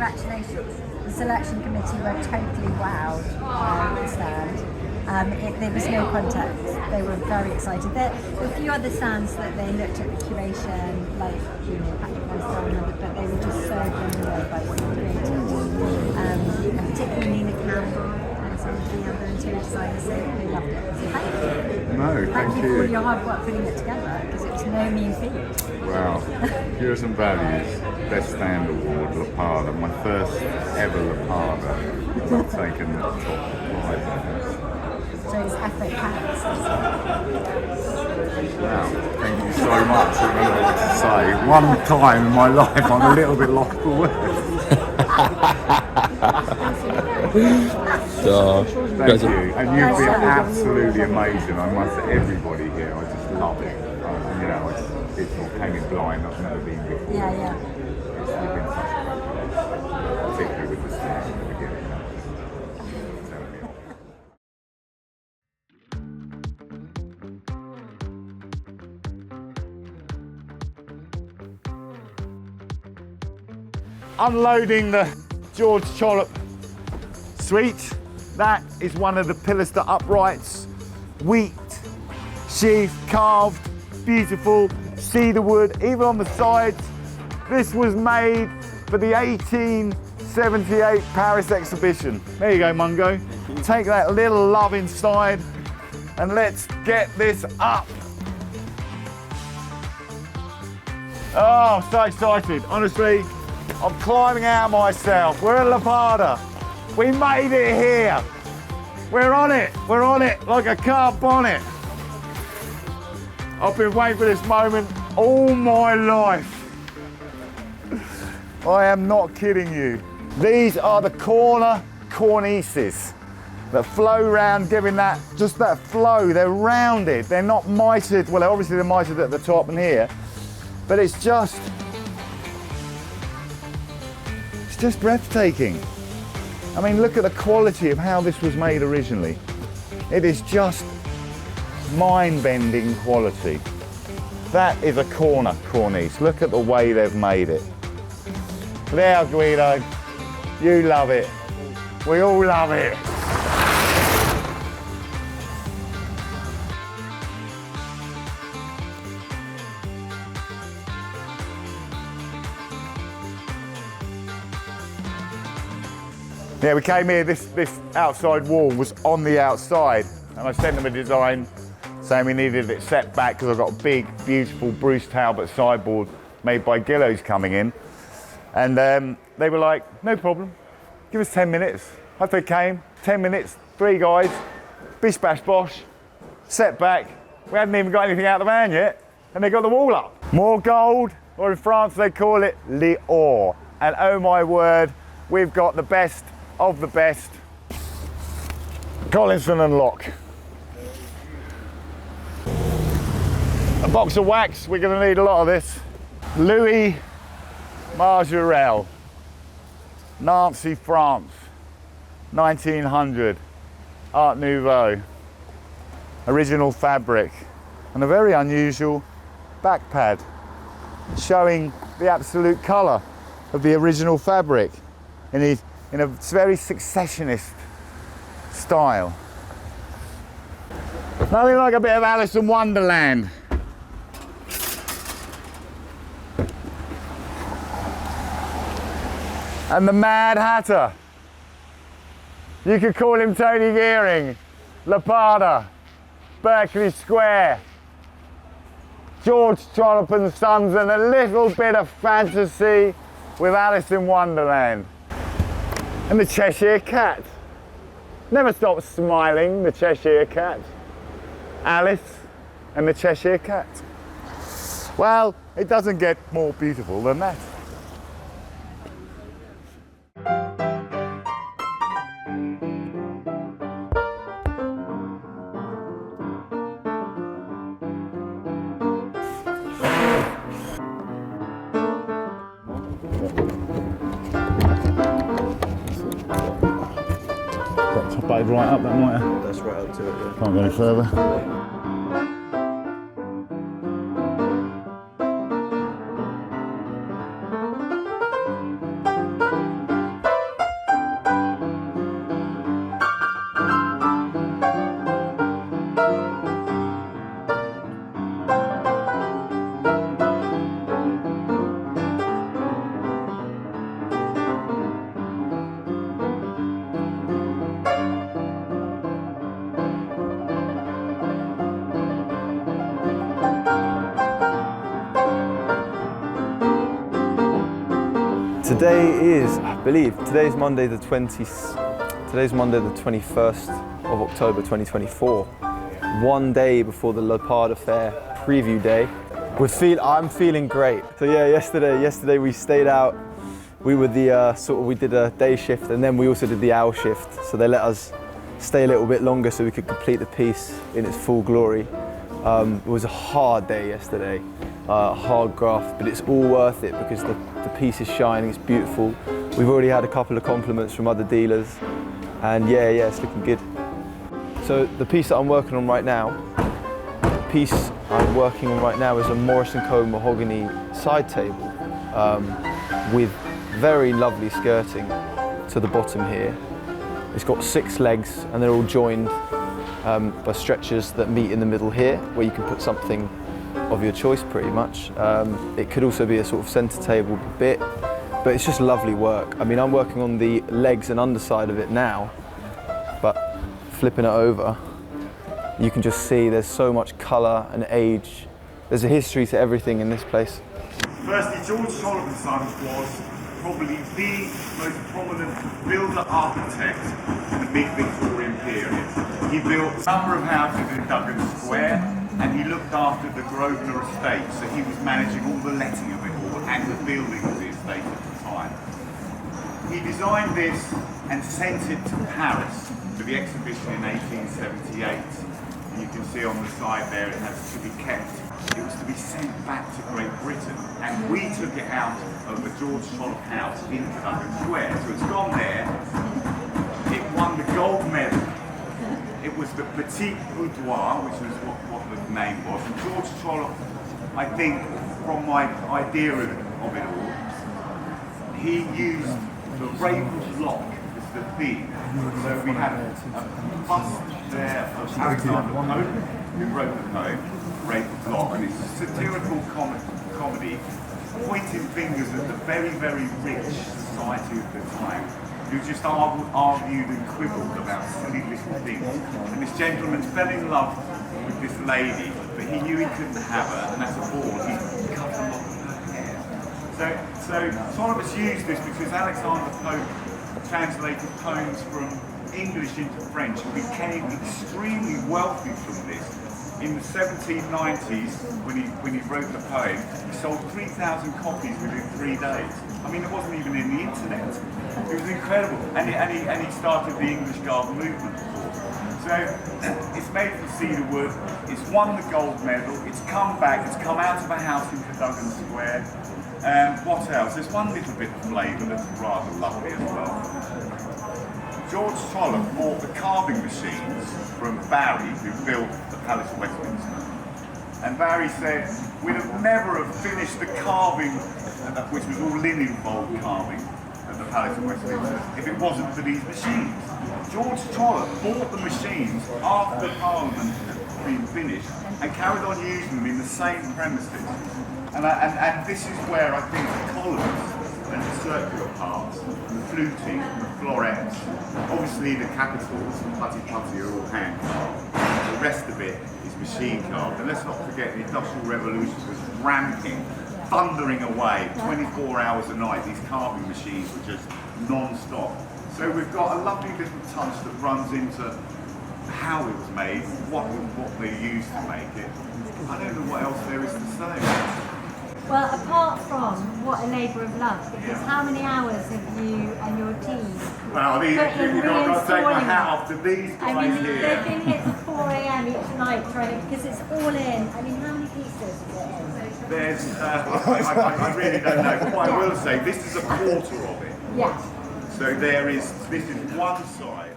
congratulations. The selection committee were totally wowed by the stand. There was no contact. They were very excited. There were a few other stands that they looked at the curation, like Patrick Lifestyle and other, but they were just so blown away by what you created. And particularly Nina Campbell and some of the other interior designers, they loved it. So thank you. No, thank you for all your hard work putting it together, because it was no mean feat. Wow. Pures and Values, Best Stand Award, LAPADA, my first ever LAPADA. I've taken the top prize. Shows effort counts. Wow, thank you so much. I don't know what to say. One time in my life, I'm a little bit lost for words. Thank you. And you've been absolutely amazing. I must say, everybody here, I just love it. It's not hanging blind, I've never been before. Yeah. You've been such a great place, particularly with the stairs at the beginning. Unloading the George Trollope Suite. That is one of the pilaster uprights, wheat, sheath, carved, beautiful, cedar wood, even on the sides. This was made for the 1878 Paris exhibition. There you go, Mungo. Take that little love inside and let's get this up. Oh, so excited, honestly. I'm climbing out myself. We're at LAPADA. We made it here. We're on it like a car bonnet. I've been waiting for this moment all my life. I am not kidding you. These are the corner cornices that flow round, giving that, just that flow. They're rounded, they're not mitered. Well, obviously they're mitered at the top and here, but it's just breathtaking. I mean, look at the quality of how this was made originally. It is just mind-bending quality. That is a corner cornice. Look at the way they've made it. There, Guido, you love it. We all love it. Yeah, we came here, this outside wall was on the outside, and I sent them a design saying we needed it set back because I've got a big, beautiful Bruce Talbot sideboard made by Gillows coming in. And they were like, no problem, give us 10 minutes. Off they came, 10 minutes, 3 guys, bish bash bosh, set back. We hadn't even got anything out of the van yet, and they got the wall up. More gold, or in France they call it l'or. And oh my word, we've got the best of the best. Collinson and Locke. A box of wax, we're going to need a lot of this. Louis Majorelle, Nancy, France, 1900, Art Nouveau. Original fabric and a very unusual back pad showing the absolute colour of the original fabric in a very successionist style. Nothing like a bit of Alice in Wonderland. And the Mad Hatter. You could call him Tony Gearing, LAPADA, Berkeley Square, George Trollope and Sons, and a little bit of fantasy with Alice in Wonderland. And the Cheshire Cat. Never stop smiling, the Cheshire Cat. Alice and the Cheshire Cat. Well, it doesn't get more beautiful than that. Top right up, that might have. That's right up to it, yeah. Can't go any further. Today is, I believe, today's Monday the 21st of October 2024. One day before the LAPADA Fair preview day. I'm feeling great. So yeah, yesterday we stayed out. We were we did a day shift, and then we also did the hour shift. So they let us stay a little bit longer so we could complete the piece in its full glory. It was a hard day yesterday, hard graft, but it's all worth it because the piece is shining, it's beautiful. We've already had a couple of compliments from other dealers, and yeah, it's looking good. So the piece that I'm working on right now, is a Morris & Co mahogany side table with very lovely skirting to the bottom here. It's got 6 legs and they're all joined by stretchers that meet in the middle here, where you can put something of your choice pretty much. It could also be a sort of centre table bit, but it's just lovely work. I mean, I'm working on the legs and underside of it now, but flipping it over, you can just see there's so much colour and age. There's a history to everything in this place. Firstly, George Trollope & Sons was probably the most prominent builder-architect in the mid-Victorian period. He built a number of houses in Duggan Square, and he looked after the Grosvenor estate, so he was managing all the letting of it all and the building of the estate at the time. He designed this and sent it to Paris for the exhibition in 1878. And you can see on the side there it has to be kept. It was to be sent back to Great Britain, and we took it out of the George Trollope house in Duggan Square. So it's gone there. It won the gold medal. It was the Petit Boudoir, which was what the name was. And George Trollope, I think, from my idea of it all, he used the Raven's Lock as the theme. So we had a bust there of Alexander Pope, who wrote the poem, Raven's Lock, and it's a satirical comedy pointing fingers at the very, very rich society of the time, who just argued and quibbled about silly little things. And this gentleman fell in love with this lady, but he knew he couldn't have her, and as a ball, he cut a lock of her hair. So Trollope used this because Alexander Pope translated poems from English into French and became extremely wealthy from this. In the 1790s, when he wrote the poem, he sold 3,000 copies within 3 days. I mean, it wasn't even in the internet. It was incredible. And he started the English Garden movement. So it's made from cedar-wood. It's won the gold medal. It's come back. It's come out of a house in Cadogan Square. What else? There's one little bit of flavour that's rather lovely as well. George Trollope bought the carving machines from Barry, who built the Palace of Westminster. And Barry said, we'd have never have finished the carving, which was all linen fold carving at the Palace of Westminster, if it wasn't for these machines. George Trollope bought the machines after Parliament had been finished and carried on using them in the same premises. And this is where I think the columns and the circular parts, the fluting, the florets, obviously the capitals and putty are all hand carved. The rest of it is machine carved. And let's not forget the Industrial Revolution was ramping, thundering away 24 hours a night. These carving machines were just non-stop. So we've got a lovely little touch that runs into how it was made, what they used to make it. I don't know what else there is to say. Well, apart from what a labour of love, because how many hours have you and your team Well, you've got to take my hat off to these guys. I mean, here. they've been here till 4 a.m. each night trying to, because it's all in. I mean, how many pieces is it in? There's, I really don't know. What I will say, this is a quarter of it. Yeah. So this is one side.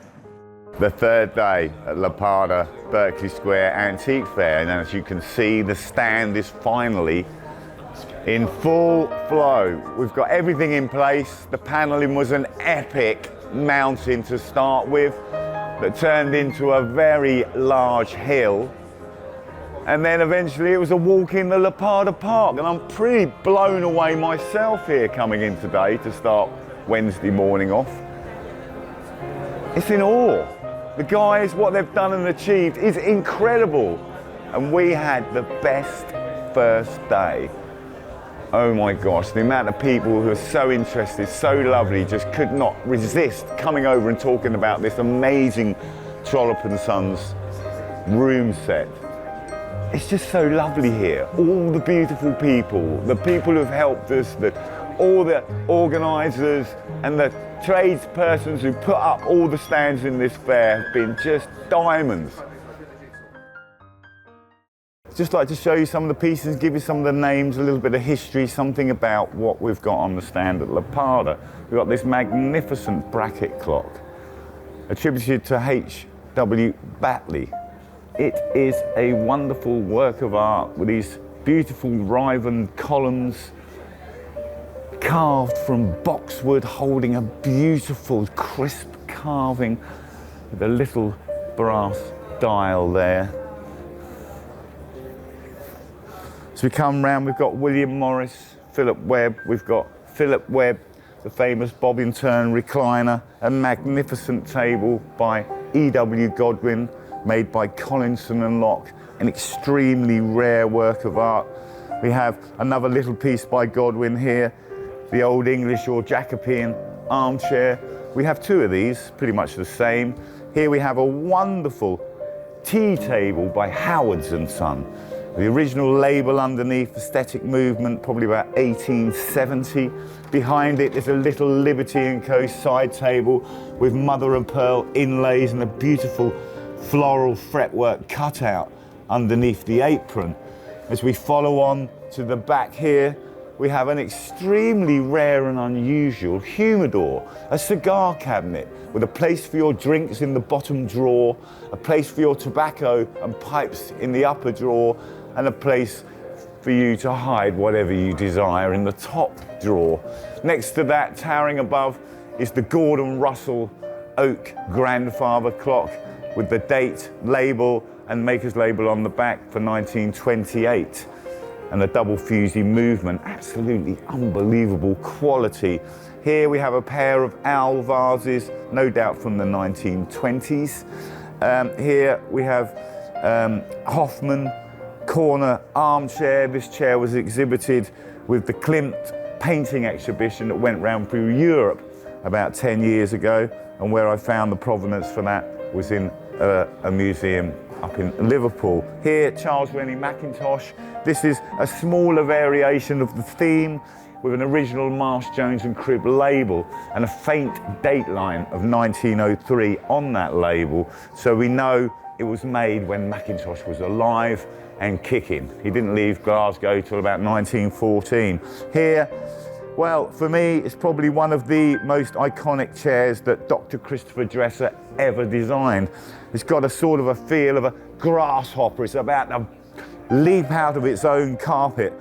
The third day at LAPADA Berkeley Square Antique Fair, and as you can see, the stand is finally in full flow. We've got everything in place. The paneling was an epic mountain to start with that turned into a very large hill. And then eventually it was a walk in the LAPADA Park, and I'm pretty blown away myself here coming in today to start Wednesday morning off. It's in awe. The guys, what they've done and achieved is incredible. And we had the best first day Oh my gosh, the amount of people who are so interested, so lovely, just could not resist coming over and talking about this amazing Trollope & Sons room set. It's just so lovely here. All the beautiful people, the people who've helped us, all the organisers and the tradespersons who put up all the stands in this fair have been just diamonds. Just like to show you some of the pieces, give you some of the names, a little bit of history, something about what we've got on the stand at LAPADA. We've got this magnificent bracket clock, attributed to H.W. Batley. It is a wonderful work of art with these beautiful riven columns, carved from boxwood, holding a beautiful crisp carving with a little brass dial there. So we come round, we've got William Morris, Philip Webb, we've got Philip Webb, the famous bob and turn recliner, a magnificent table by E.W. Godwin, made by Collinson and Locke, an extremely rare work of art. We have another little piece by Godwin here, the Old English or Jacobean armchair. We have two of these, pretty much the same. Here we have a wonderful tea table by Howards and Son. The original label underneath, Aesthetic Movement, probably about 1870. Behind it is a little Liberty & Co. side table with mother of pearl inlays and a beautiful floral fretwork cutout underneath the apron. As we follow on to the back here, we have an extremely rare and unusual humidor, a cigar cabinet with a place for your drinks in the bottom drawer, a place for your tobacco and pipes in the upper drawer, and a place for you to hide whatever you desire in the top drawer. Next to that, towering above, is the Gordon Russell oak grandfather clock with the date label and maker's label on the back for 1928. And the double fusee movement, absolutely unbelievable quality. Here we have a pair of owl vases, no doubt from the 1920s. Here we have Hoffman corner armchair. This chair was exhibited with the Klimt painting exhibition that went round through Europe about 10 years ago, and where I found the provenance for that was in a museum up in Liverpool. Here, Charles Rennie Mackintosh. This is a smaller variation of the theme with an original Marsh Jones and Cribb label and a faint date line of 1903 on that label, so we know it was made when Mackintosh was alive and kicking. He didn't leave Glasgow till about 1914. Here, well, for me, it's probably one of the most iconic chairs that Dr. Christopher Dresser ever designed. It's got a sort of a feel of a grasshopper. It's about to leap out of its own carpet.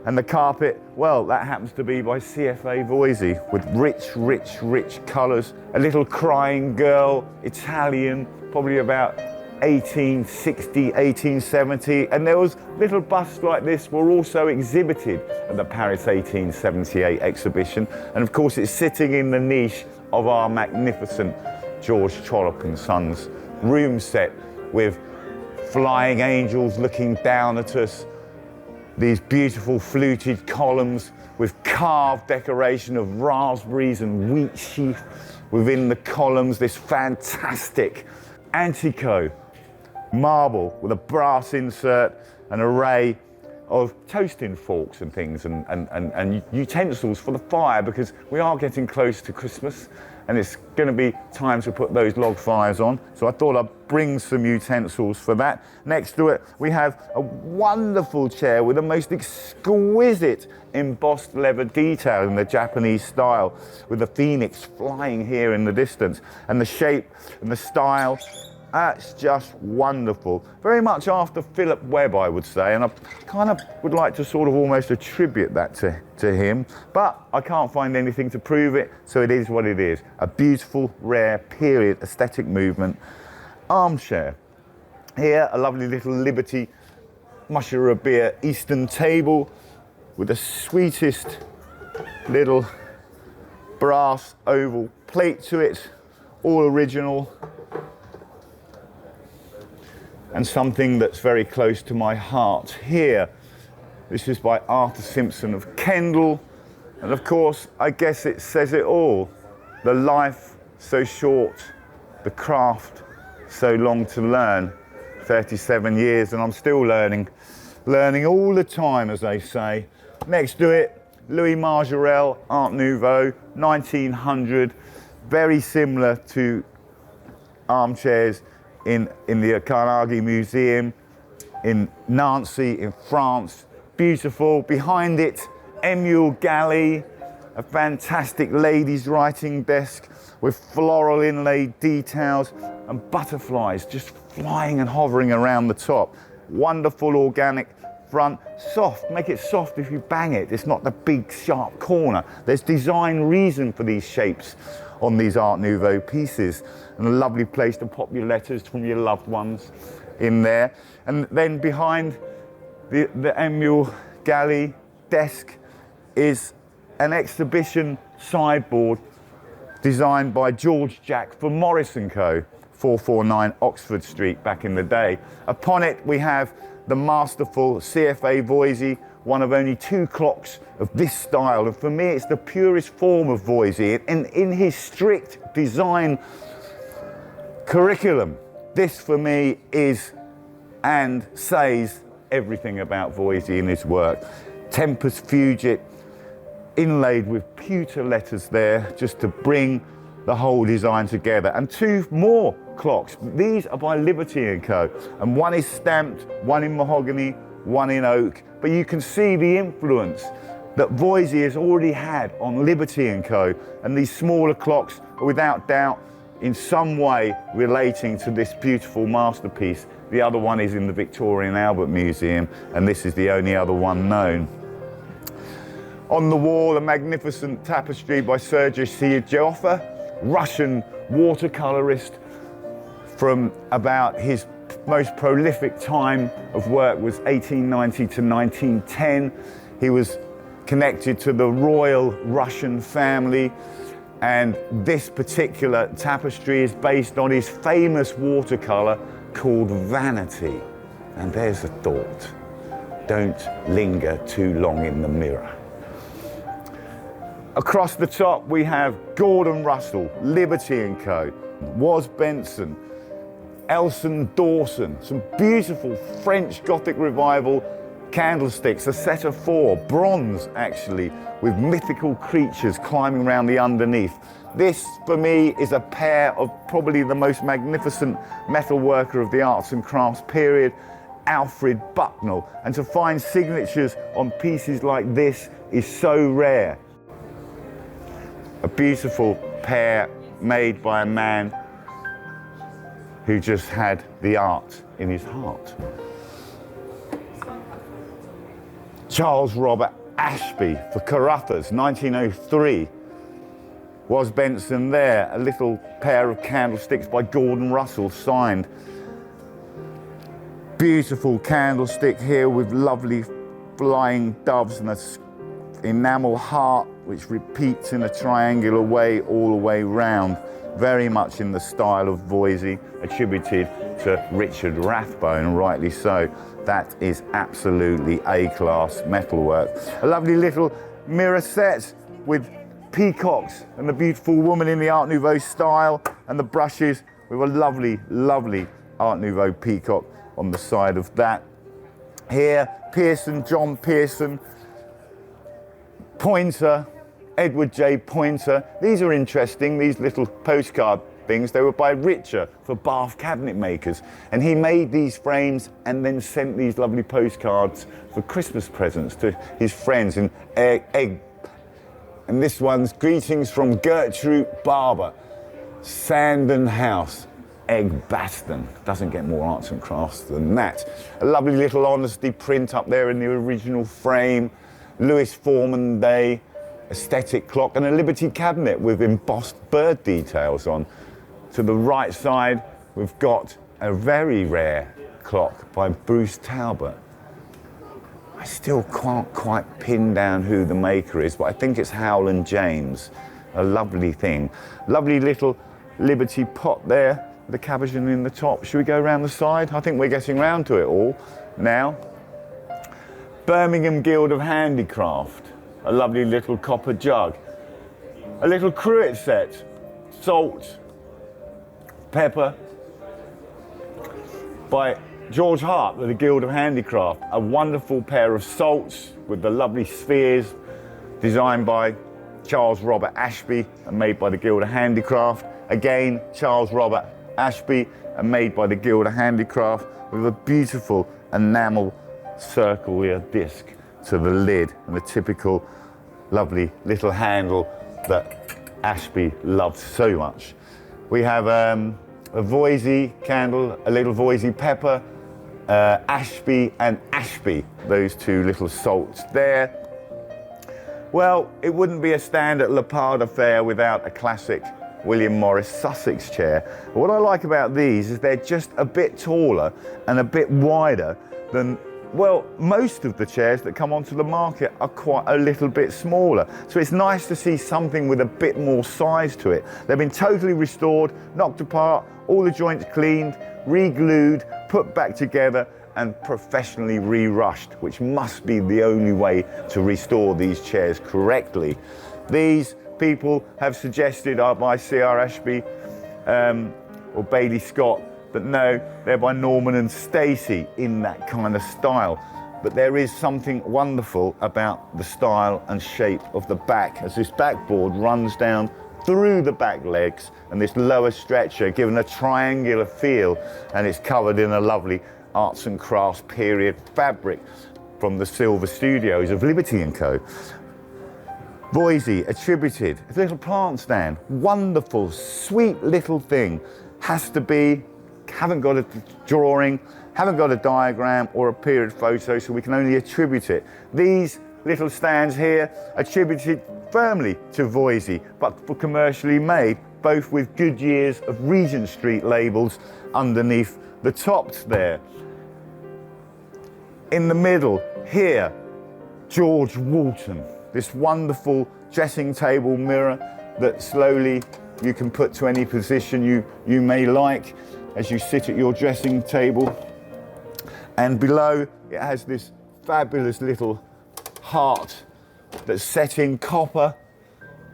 And the carpet, well, that happens to be by CFA Voisey with rich, rich, rich colours. A little crying girl, Italian, probably about 1860, 1870, and there was little busts like this were also exhibited at the Paris 1878 exhibition, and of course it's sitting in the niche of our magnificent George Trollope & Sons room set with flying angels looking down at us, these beautiful fluted columns with carved decoration of raspberries and wheat sheaf within the columns, this fantastic Antico marble with a brass insert, an array of toasting forks and things and utensils for the fire, because we are getting close to Christmas and it's going to be time to put those log fires on. So I thought I'd bring some utensils for that. Next to it, we have a wonderful chair with the most exquisite embossed leather detail in the Japanese style, with the phoenix flying here in the distance, and the shape and the style. That's just wonderful. Very much after Philip Webb, I would say, and I kind of would like to sort of almost attribute that to him, but I can't find anything to prove it, so it is what it is. A beautiful, rare, period, aesthetic movement armchair. Here, a lovely little Liberty Musharabia Eastern table with the sweetest little brass oval plate to it, all original, and something that's very close to my heart. Here, This is by Arthur Simpson of Kendal. And of course, I guess it says it all. The life so short, the craft so long to learn. 37 years and I'm still learning. Learning all the time, as they say. Next to it, Louis Majorelle, Art Nouveau, 1900. Very similar to armchairs in the Carnegie Museum in Nancy in France. Beautiful. Behind it, Emile Galley, a fantastic ladies' writing desk with floral inlaid details and butterflies just flying and hovering around the top. Wonderful organic front. Soft, make it soft if you bang it. It's not the big sharp corner. There's design reason for these shapes on these Art Nouveau pieces. And a lovely place to pop your letters from your loved ones in there. And then behind the Emile Galley desk is an exhibition sideboard designed by George Jack for Morris & Co, 449 Oxford Street back in the day. Upon it we have the masterful CFA Voisey, one of only 2 clocks of this style. And for me, it's the purest form of Voisey. And in his strict design curriculum, this for me is and says everything about Voisey in his work. Tempus Fugit, inlaid with pewter letters there, just to bring the whole design together. And 2 more clocks. These are by Liberty & Co. And one is stamped, one in mahogany, one in oak. But you can see the influence that Voisey has already had on Liberty & Co. And these smaller clocks are without doubt in some way relating to this beautiful masterpiece. The other one is in the Victoria and Albert Museum, and this is the only other one known. On the wall, a magnificent tapestry by Sergei Siyajoffa, Russian watercolorist from about his most prolific time of work was 1890 to 1910. He was connected to the royal Russian family, and this particular tapestry is based on his famous watercolor called Vanity. And there's a thought. Don't linger too long in the mirror. Across the top we have Gordon Russell, Liberty & Co, Was Benson, Elson Dawson, some beautiful French Gothic Revival candlesticks, a set of 4, bronze actually, with mythical creatures climbing around the underneath. This, for me, is a pair of probably the most magnificent metal worker of the arts and crafts period, Alfred Bucknell. And to find signatures on pieces like this is so rare. A beautiful pair made by a man who just had the art in his heart. Charles Robert Ashby for Carruthers, 1903. Was Benson there? A little pair of candlesticks by Gordon Russell, signed. Beautiful candlestick here with lovely flying doves and an enamel heart which repeats in a triangular way all the way round. Very much in the style of Voisey, attributed to Richard Rathbone, rightly so. That is absolutely A-class metalwork. A lovely little mirror set with peacocks and the beautiful woman in the Art Nouveau style, and the brushes with a lovely, lovely Art Nouveau peacock on the side of that. Here, Pearson, John Pearson, Pointer, Edward J. Pointer. These are interesting, these little postcard things. They were by Richer for Bath cabinet makers. And he made these frames and then sent these lovely postcards for Christmas presents to his friends in egg. And this one's greetings from Gertrude Barber, Sandon House, Eggbaston. Doesn't get more arts and crafts than that. A lovely little honesty print up there in the original frame. Lewis Foreman Day aesthetic clock, and a Liberty cabinet with embossed bird details on. To the right side, we've got a very rare clock by Bruce Talbot. I still can't quite pin down who the maker is, but I think it's Howland James. A lovely thing. Lovely little Liberty pot there, the cabochon in the top. Should we go around the side? I think we're getting round to it all now. Birmingham Guild of Handicraft, a lovely little copper jug. A little cruet set, salt, pepper, by George Hart with the Guild of Handicraft. A wonderful pair of salts with the lovely spheres, designed by Charles Robert Ashby and made by the Guild of Handicraft. Again, Charles Robert Ashby and made by the Guild of Handicraft, with a beautiful enamel circular disc to the lid and the typical lovely little handle that Ashby loved so much. We have a Voisey candle, a little Voisey pepper, Ashby and Ashby, those two little salts there. Well, it wouldn't be a stand at LAPADA Fair without a classic William Morris Sussex chair. But what I like about these is they're just a bit taller and a bit wider than, well, most of the chairs that come onto the market are quite a little bit smaller. So it's nice to see something with a bit more size to it. They've been totally restored, knocked apart, all the joints cleaned, re-glued, put back together and professionally re-rushed, which must be the only way to restore these chairs correctly. These people have suggested by C.R. Ashby or Bailey Scott, but no, they're by Norman and Stacey in that kind of style. But there is something wonderful about the style and shape of the back, as this backboard runs down through the back legs and this lower stretcher given a triangular feel, and it's covered in a lovely arts and crafts period fabric from the Silver Studios of Liberty & Co. Voisey attributed, a little plant stand, wonderful, sweet little thing. Has to be, haven't got a drawing, haven't got a diagram or a period photo, so we can only attribute it. These little stands here attributed firmly to Voisey, but for commercially made, both with Goodyear's of Regent Street labels underneath the tops there. In the middle here, George Walton, this wonderful dressing table mirror that slowly you can put to any position you may like as you sit at your dressing table. And below it has this fabulous little heart that's set in copper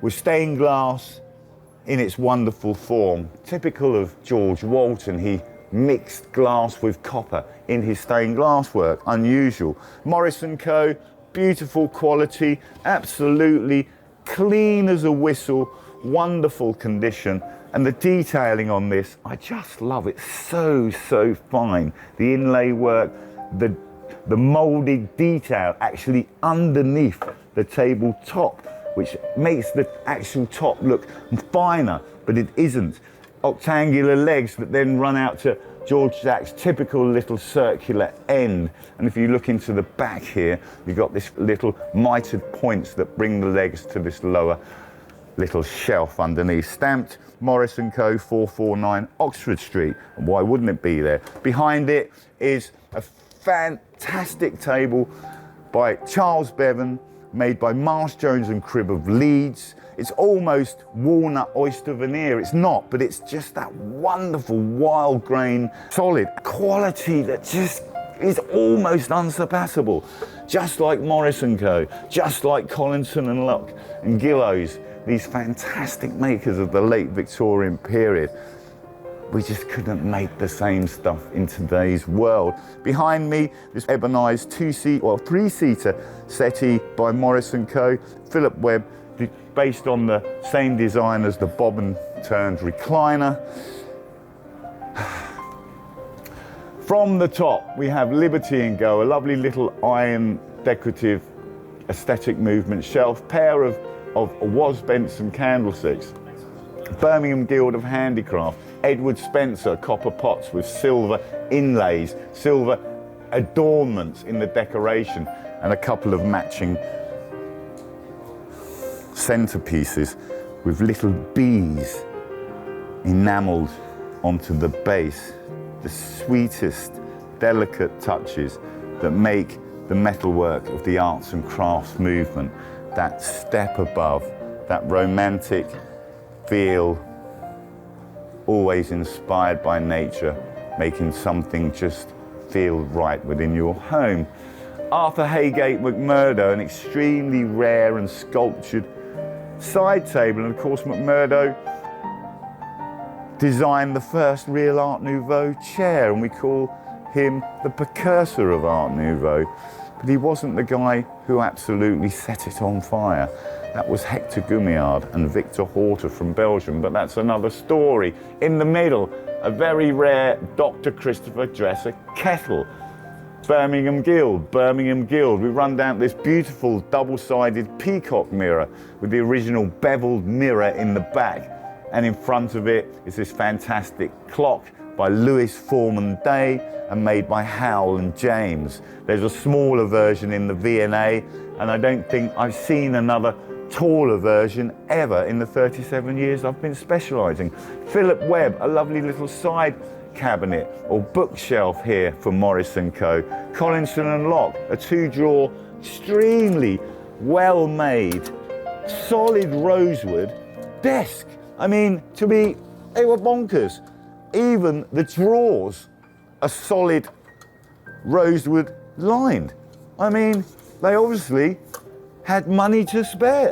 with stained glass in its wonderful form. Typical of George Walton, he mixed glass with copper in his stained glass work, unusual. Morris & Co, beautiful quality, absolutely clean as a whistle, wonderful condition. And the detailing on this, I just love it, so fine. The inlay work, the moulded detail actually underneath the table top, which makes the actual top look finer, but it isn't. Octangular legs that then run out to George Jack's typical little circular end. And if you look into the back here, you've got this little mitered points that bring the legs to this lower little shelf underneath. Stamped Morris & Co 449 Oxford Street. And why wouldn't it be there? Behind it is a fantastic table by Charles Bevan, made by Marsh Jones and Cribb of Leeds. It's almost walnut oyster veneer. It's not, but it's just that wonderful wild grain, solid quality that just is almost unsurpassable. Just like Morris & Co, just like Collinson and Luck and Gillows, these fantastic makers of the late Victorian period. We just couldn't make the same stuff in today's world. Behind me, this ebonized three-seater settee by Morris & Co, Philip Webb, based on the same design as the bob and turned recliner. From the top, we have Liberty & Co, a lovely little iron decorative aesthetic movement shelf, pair of Was Benson candlesticks, Birmingham Guild of Handicraft, Edward Spencer copper pots with silver inlays, silver adornments in the decoration, and a couple of matching centerpieces with little bees enamelled onto the base. The sweetest, delicate touches that make the metalwork of the arts and crafts movement that step above, that romantic feel, always inspired by nature, making something just feel right within your home. Arthur Haygate McMurdo, an extremely rare and sculptured side table. And of course, McMurdo designed the first real Art Nouveau chair, and we call him the precursor of Art Nouveau. But he wasn't the guy who absolutely set it on fire. That was Hector Gumillard and Victor Horta from Belgium, but that's another story. In the middle, a very rare Dr. Christopher Dresser kettle. Birmingham Guild. We run down this beautiful double-sided peacock mirror with the original beveled mirror in the back. And in front of it is this fantastic clock by Lewis Foreman Day and made by Howell and James. There's a smaller version in the V&A, and I don't think I've seen another taller version ever in the 37 years I've been specialising. Philip Webb, a lovely little side cabinet or bookshelf here for Morris & Co. Collinson and Locke, a 2-drawer, extremely well-made, solid rosewood desk. I mean, they were bonkers. Even the drawers are solid rosewood lined. I mean, they obviously had money to spare.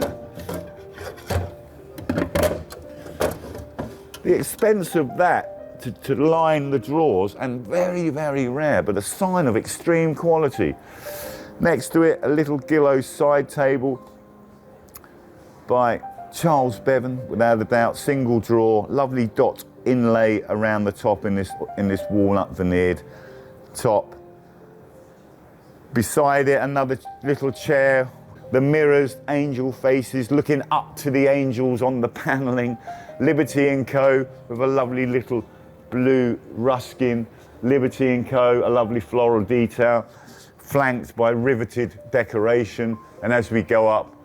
The expense of that to line the drawers, and very, very rare, but a sign of extreme quality. Next to it, a little Gillow side table by Charles Bevan, without a doubt, single drawer, lovely dot inlay around the top in this walnut veneered top. Beside it, another little chair, the mirrors, angel faces, looking up to the angels on the panelling. Liberty & Co. with a lovely little blue Ruskin. Liberty & Co. a lovely floral detail, flanked by riveted decoration. And as we go up,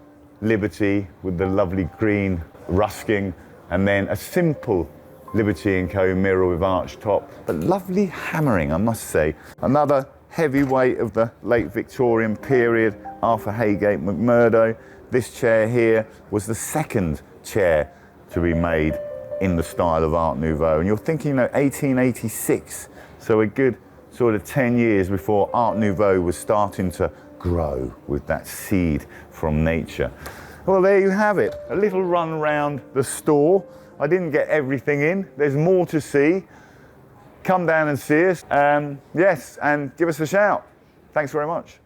Liberty with the lovely green Ruskin, and then a simple Liberty & Co. mirror with arched top, but lovely hammering, I must say. Another heavyweight of the late Victorian period, Arthur Haygate McMurdo. This chair here was the second chair to be made in the style of Art Nouveau. And you're thinking, 1886, so a good sort of 10 years before Art Nouveau was starting to grow with that seed from nature. Well, there you have it, a little run around the store. I didn't get everything in, there's more to see. Come down and see us, yes, and give us a shout. Thanks very much.